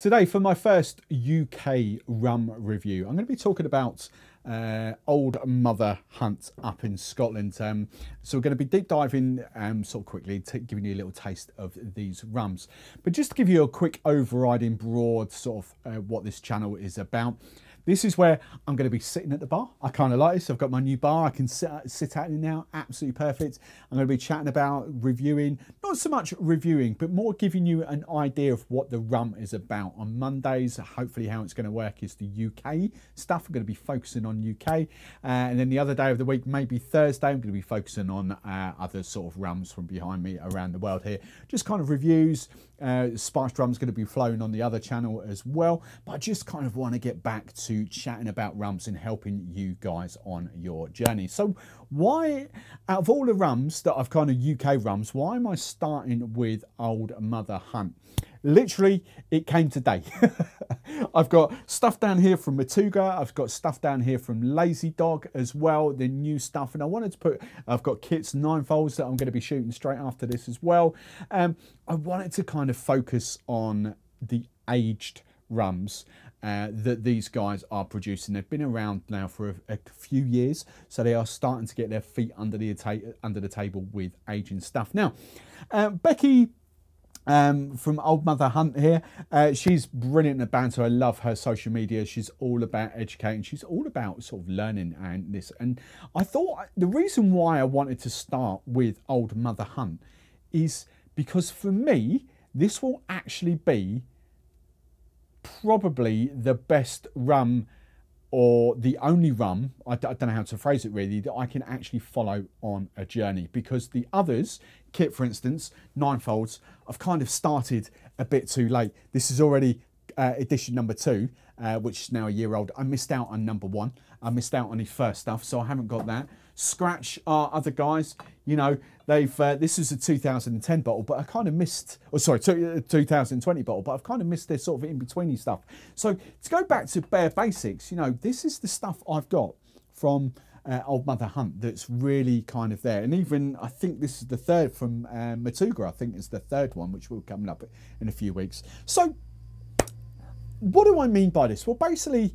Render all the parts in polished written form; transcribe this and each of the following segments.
Today, for my first UK rum review, I'm going to be talking about Old Mother Hunt up in Scotland. So we're going to be deep diving sort of quickly, giving you a little taste of these rums. But just to give you a quick overriding broad sort of what this channel is about. This is where I'm going to be sitting at the bar. I kind of like this. I've got my new bar. I can sit at it now. Absolutely perfect. I'm going to be chatting about reviewing, not so much reviewing, but more giving you an idea of what the rum is about. On Mondays, hopefully how it's going to work is the UK stuff. I'm going to be focusing on UK. And then the other day of the week, maybe Thursday, I'm going to be focusing on other sort of rums from behind me around the world here. Just kind of reviews. Spiced rum's going to be flowing on the other channel as well. But I just kind of want to get back to chatting about rums and helping you guys on your journey. So why, out of all the rums that I've kind of UK rums, why am I starting with Old Mother Hunt? Literally, it came today. I've got stuff down here from Matuga. I've got stuff down here from Lazy Dog as well, the new stuff. And I wanted to put, I've got kits, 9-folds that I'm going to be shooting straight after this as well. I wanted to kind of focus on the aged rums that these guys are producing. They've been around now for a few years, so they are starting to get their feet under the table with aging stuff. Now, Becky from Old Mother Hunt here, she's brilliant at banter. I love her social media. She's all about educating. She's all about sort of learning and this. And I thought the reason why I wanted to start with Old Mother Hunt is because for me, this will actually be probably the best rum, or the only rum, I don't know how to phrase it really, that I can actually follow on a journey. Because the others, Kit for instance, 9-folds, I've kind of started a bit too late. This is already edition number 2, which is now a year old. I missed out on number 1. I missed out on his first stuff, so I haven't got that. Scratch are other guys, you know, they've, this is a 2010 bottle, but I kind of missed, or sorry, 2020 bottle, but I've kind of missed their sort of in-betweeny stuff. So to go back to bare basics, you know, this is the stuff I've got from Old Mother Hunt that's really kind of there. And even, I think this is the third from Matuga, I think is the third one, which will come up in a few weeks. So what do I mean by this? Well, basically,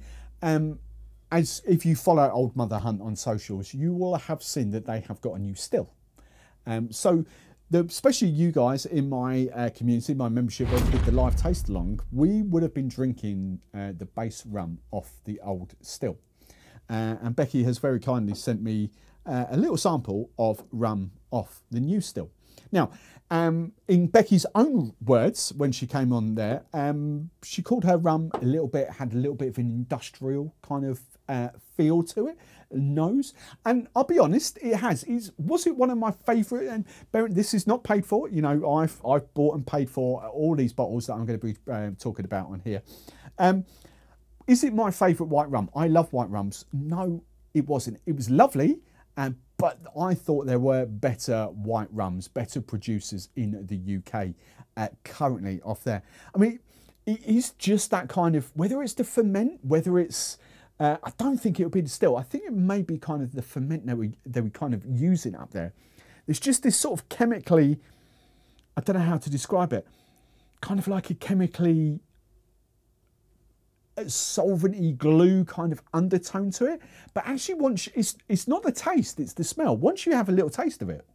as if you follow Old Mother Hunt on socials, you will have seen that they have got a new still. So especially you guys in my community, my membership, where we did the live taste along, we would have been drinking the base rum off the old still. And Becky has very kindly sent me a little sample of rum off the new still. Now, in Becky's own words, when she came on there, she called her rum a little bit, had a little bit of an industrial kind of feel to it, nose. And I'll be honest, it has. Was it one of my favourite? And this is not paid for. You know, I've bought and paid for all these bottles that I'm going to be talking about on here. Is it my favourite white rum? I love white rums. No, it wasn't. It was lovely, but I thought there were better white rums, better producers in the UK currently off there. I mean, it is just that kind of, whether it's the ferment, whether it's, I don't think it would be the still. I think it may be kind of the ferment that we kind of using up there. There's just this sort of chemically, I don't know how to describe it, kind of like a chemically solvent-y glue kind of undertone to it. But actually once, it's not the taste, it's the smell. Once you have a little taste of it,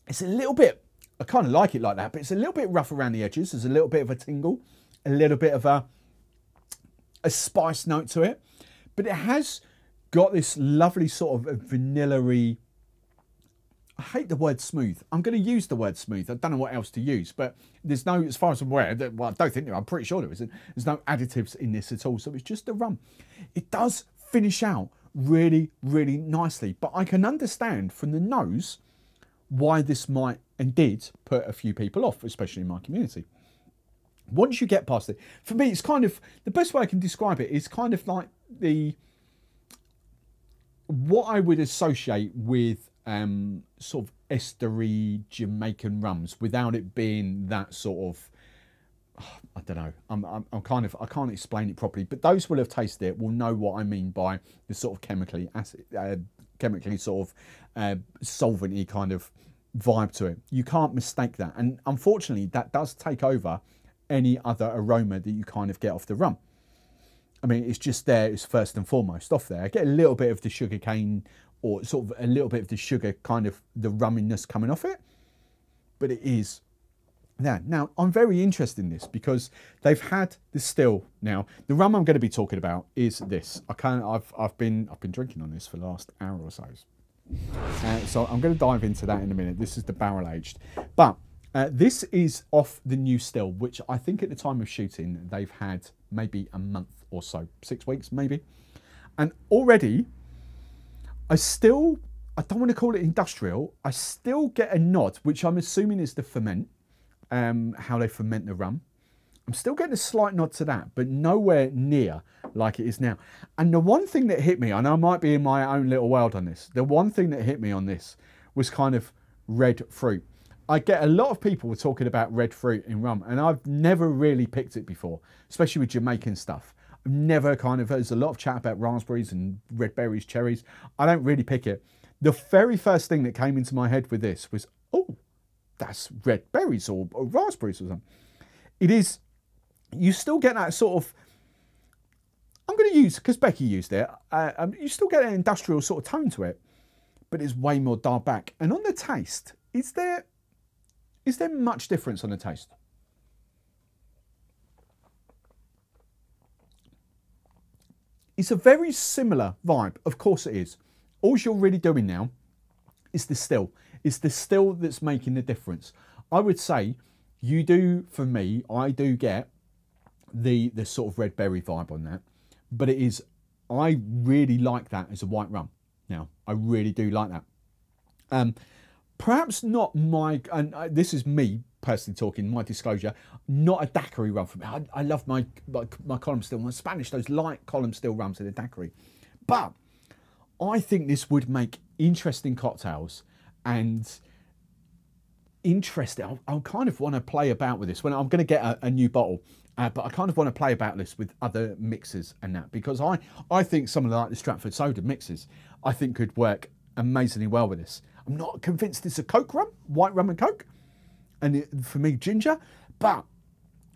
it's a little bit, I kind of like it like that, but it's a little bit rough around the edges. There's a little bit of a tingle, a little bit of a spice note to it, but it has got this lovely sort of vanilla-y, I hate the word smooth. I'm going to use the word smooth. I don't know what else to use, but there's no, as far as I'm aware, well, I don't think there, I'm pretty sure there isn't. There's no additives in this at all. So it's just the rum. It does finish out really, really nicely, but I can understand from the nose why this might and did put a few people off, especially in my community. Once you get past it, for me, it's kind of, the best way I can describe it is kind of like what I would associate with sort of estery Jamaican rums, without it being that sort of, I don't know, I'm kind of, I can't explain it properly, but those will have tasted it will know what I mean by the sort of chemically sort of solvent-y kind of vibe to it. You can't mistake that. And unfortunately, that does take over any other aroma that you kind of get off the rum. I mean, it's just there, it's first and foremost off there. I get a little bit of the sugar cane, or sort of a little bit of the sugar, kind of the rumminess coming off it, but it is that. Now, I'm very interested in this because they've had the still. Now, the rum I'm going to be talking about is this. I've been drinking on this for the last hour or so. So I'm going to dive into that in a minute. This is the barrel aged, but this is off the new still, which I think at the time of shooting they've had maybe a month or so, 6 weeks maybe, and already I don't want to call it industrial. I still get a nod, which I'm assuming is the ferment, how they ferment the rum. I'm still getting a slight nod to that, but nowhere near like it is now. And the one thing that hit me, and I might be in my own little world on this, the one thing that hit me on this was kind of red fruit. I get a lot of people talking about red fruit in rum, and I've never really picked it before, especially with Jamaican stuff. I've never there's a lot of chat about raspberries and red berries, cherries. I don't really pick it. The very first thing that came into my head with this was, oh, that's red berries or raspberries or something. It is, you still get that sort of, I'm going to use, because Becky used it, you still get an industrial sort of tone to it, but it's way more dialed back. And on the taste, is there much difference on the taste? It's a very similar vibe. Of course it is. All you're really doing now is the still. It's the still that's making the difference. I would say you do, for me, I do get the sort of red berry vibe on that. But it is, I really like that as a white rum. Now, I really do like that. Perhaps not my, and this is me personally talking, my disclosure, not a daiquiri rum for me. I love my column still, my Spanish, those light column still rums in a daiquiri. But I think this would make interesting cocktails and interesting. I kind of want to play about with this. When I'm going to get a new bottle, but I kind of want to play about this with other mixers and that, because I think some of the Stratford soda mixers, I think could work amazingly well with this. I'm not convinced it's a Coke rum, white rum and Coke, and for me, ginger, but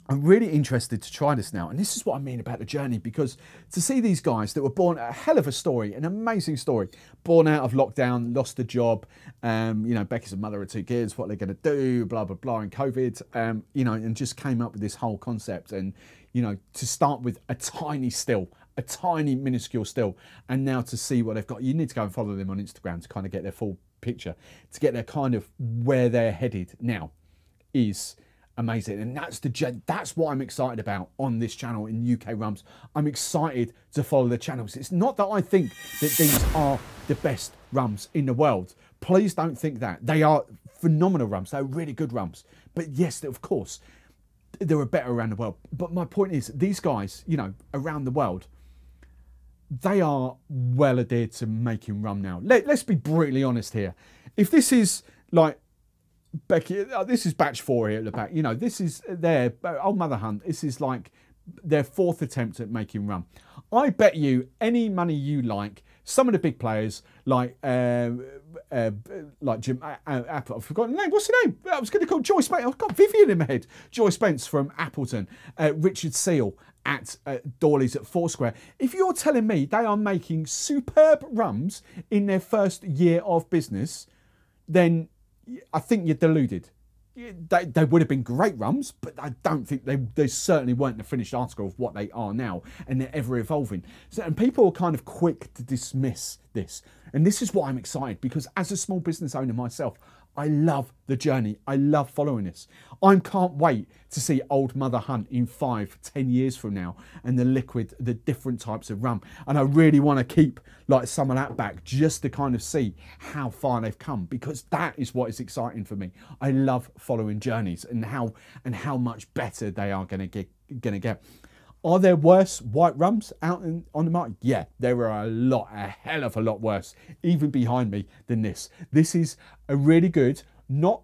I'm really interested to try this now. And this is what I mean about the journey, because to see these guys that were born, a hell of a story, an amazing story, born out of lockdown, lost a job, you know, Becky's a mother of 2 kids, what they're going to do, blah, blah, blah, and COVID, you know, and just came up with this whole concept. And, you know, to start with a tiny still, a tiny minuscule still, and now to see what they've got. You need to go and follow them on Instagram to kind of get their full picture, to get their kind of where they're headed now is amazing. And that's what I'm excited about on this channel in UK Rums. I'm excited to follow the channels. It's not that I think that these are the best rums in the world. Please don't think that. They are phenomenal rums. They're really good rums. But yes, of course, there are better around the world. But my point is, these guys, you know, around the world, they are well adhered to making rum now. Let's be brutally honest here. If this is like Becky, this is batch 4 here at the back. You know, this is their Old Mother Hunt. This is like their 4th attempt at making rum. I bet you any money you like, some of the big players like Jim Apple, I've forgotten the name. What's the name? I was going to call Joy Spence. I've got Vivian in my head. Joy Spence from Appleton, Richard Seal at Dawley's at Foursquare. If you're telling me they are making superb rums in their first year of business, then I think you're deluded. They would have been great rums, but I don't think they certainly weren't the finished article of what they are now, and they're ever evolving. So, and people are kind of quick to dismiss this. And this is why I'm excited, because as a small business owner myself, I love the journey. I love following this. I can't wait to see Old Mother Hunt in 5, 10 years from now, and the liquid, the different types of rum. And I really want to keep like some of that back just to kind of see how far they've come, because that is what is exciting for me. I love following journeys and how much better they are going to get. Are there worse white rums out on the market? Yeah, there are a hell of a lot worse, even behind me, than this. This is a really good, not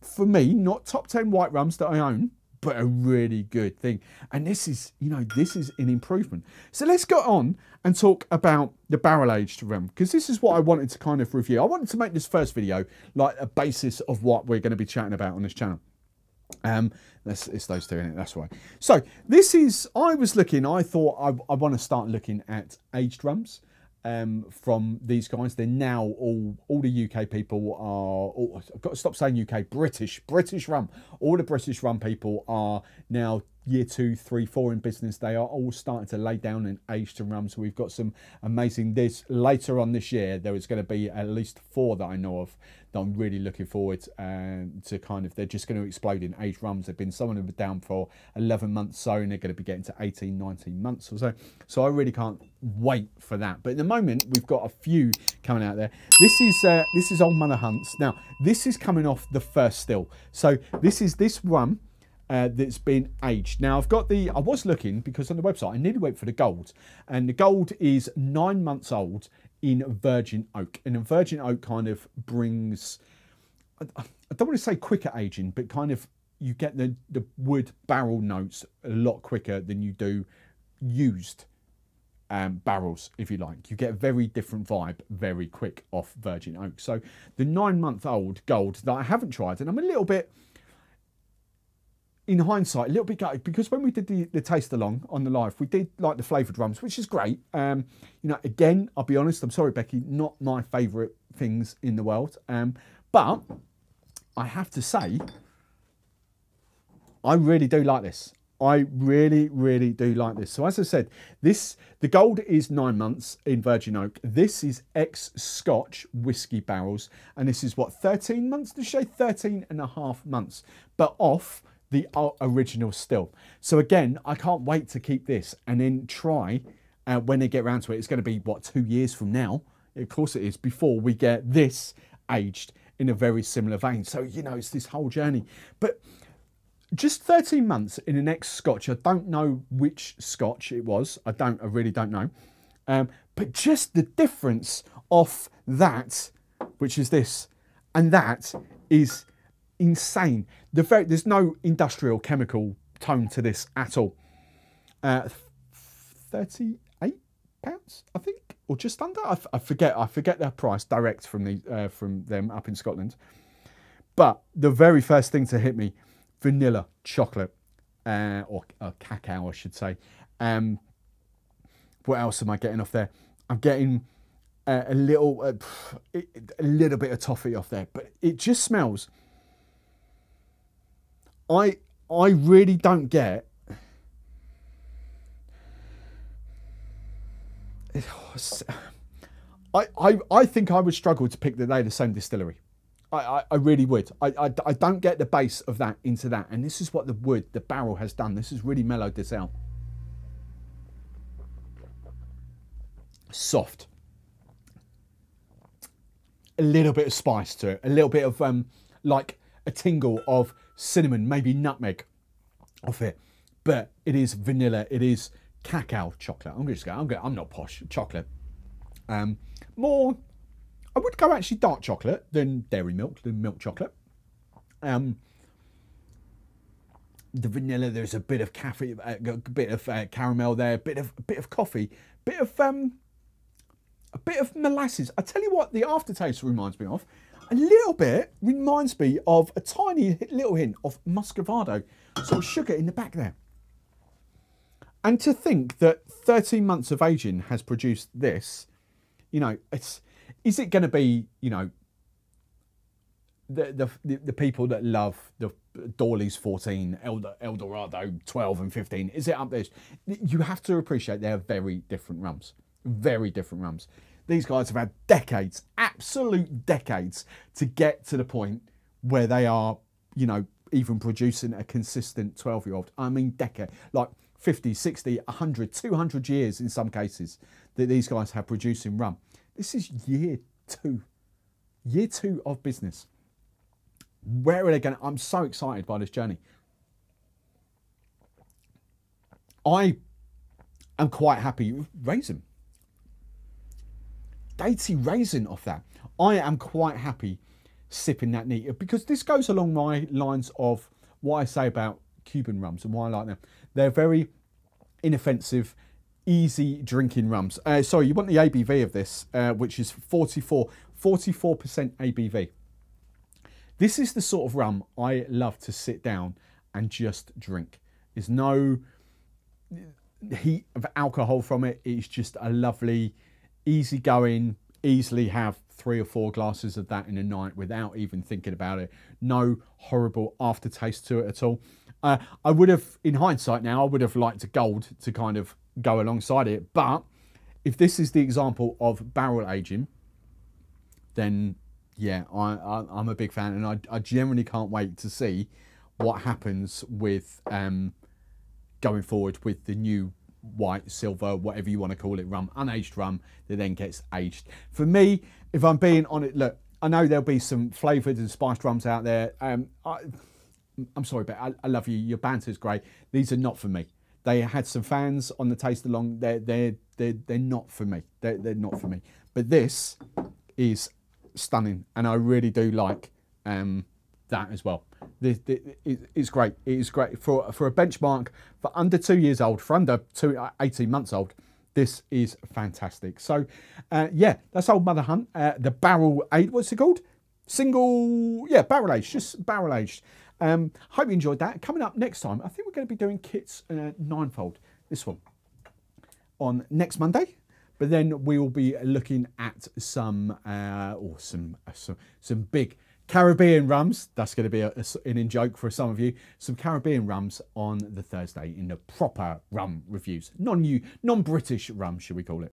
for me, not top 10 white rums that I own, but a really good thing. And this is, you know, this is an improvement. So let's go on and talk about the barrel aged rum, because this is what I wanted to kind of review. I wanted to make this first video like a basis of what we're going to be chatting about on this channel. It's those two in it, that's why. So this is, I was looking, I thought I want to start looking at aged rums from these guys. They're now all the UK people are, I've got to stop saying UK, British rum. All the British rum people are now year 2, 3, 4 in business. They are all starting to lay down and age to rum. So we've got some amazing, later on this year, there is going to be at least 4 that I know of that I'm really looking forward to kind of, they're just going to explode in aged rums. They've been, some of them down for 11 months so, and they're going to be getting to 18, 19 months or so. So I really can't wait for that. But at the moment, we've got a few coming out there. This is Old Mother Hunt's. Now, this is coming off the first still. So this is this rum that's been aged. Now I've got I was looking, because on the website I nearly went for the gold, and the gold is 9 months old in virgin oak, and a virgin oak kind of brings, I don't want to say quicker aging, but kind of you get the wood barrel notes a lot quicker than you do used barrels, if you like. You get a very different vibe very quick off virgin oak. So the 9 month old gold that I haven't tried, and I'm a little bit, in hindsight, a little bit gutted, because when we did the taste along on the live, we did like the flavoured rums, which is great. You know, again, I'll be honest, I'm sorry, Becky, not my favourite things in the world. But I have to say, I really do like this. I really, really do like this. So as I said, the gold is 9 months in virgin oak. This is ex-Scotch whisky barrels. And this is what, 13 months to say? 13.5 months. But off the original still. So again, I can't wait to keep this and then try when they get around to it. It's going to be, what, 2 years from now? Of course it is, before we get this aged in a very similar vein. So, you know, it's this whole journey. But just 13 months in an ex-Scotch. I don't know which Scotch it was. I really don't know. But just the difference of that, which is this, and that is insane. There's no industrial chemical tone to this at all. 38 pounds, I think, or just under. I forget their price direct from them up in Scotland. But the very first thing to hit me, vanilla chocolate, or cacao, I should say. What else am I getting off there? I'm getting a little bit of toffee off there, but it just smells. I really don't get. I think I would struggle to pick that they're the same distillery. I really would. I don't get the base of that into that, and this is what the barrel has done. This has really mellowed this out. Soft. A little bit of spice to it. A little bit of like a tingle of cinnamon, maybe nutmeg off it, but it is vanilla. It is cacao chocolate. I'm not posh. Chocolate. More, I would go actually dark chocolate than dairy milk, than milk chocolate. The vanilla, there's a bit of caffeine, a bit of caramel there, a bit of coffee, a bit of molasses. I tell you what, the aftertaste reminds me of. A little bit reminds me of a tiny little hint of muscovado, sort of sugar in the back there. And to think that 13 months of aging has produced this, you know, is it going to be, you know, the people that love the Dawley's 14, Eldorado 12 and 15, is it up there? You have to appreciate they're very different rums, very different rums. These guys have had decades, absolute decades, to get to the point where they are, you know, even producing a consistent 12-year-old. I mean, decade, like 50, 60, 100, 200 years in some cases that these guys have producing rum. This is year two of business. Where are they going? I'm so excited by this journey. I am quite happy with raisin. Dainty raisin off that. I am quite happy sipping that neat, because this goes along my lines of what I say about Cuban rums and why I like them. They're very inoffensive, easy drinking rums. Sorry, you want the ABV of this, which is 44% ABV. This is the sort of rum I love to sit down and just drink. There's no heat of alcohol from it. It's just a lovely, easy going, easily have 3 or 4 glasses of that in a night without even thinking about it. No horrible aftertaste to it at all. I would have, in hindsight now, I would have liked a gold to kind of go alongside it. But if this is the example of barrel aging, then yeah, I'm a big fan, and I generally can't wait to see what happens with going forward with the new white, silver, whatever you want to call it, rum, unaged rum that then gets aged. For me, if I'm being honest, look, I know there'll be some flavoured and spiced rums out there. I'm sorry, but I love you. Your banter's great. These are not for me. They had some fans on the taste along. They're not for me. They're not for me. But this is stunning, and I really do like that as well. It's great. It is great for a benchmark for under 2 years old, for under 18 months old. This is fantastic. So yeah, that's Old Mother Hunt. The barrel aged, what's it called? Single, yeah, barrel aged, just barrel aged. Hope you enjoyed that. Coming up next time, I think we're going to be doing Kit's ninefold, this one, on next Monday. But then we will be looking at some big Caribbean rums. That's going to be an in-joke for some of you. Some Caribbean rums on the Thursday in the proper rum reviews. Non-British rum, should we call it.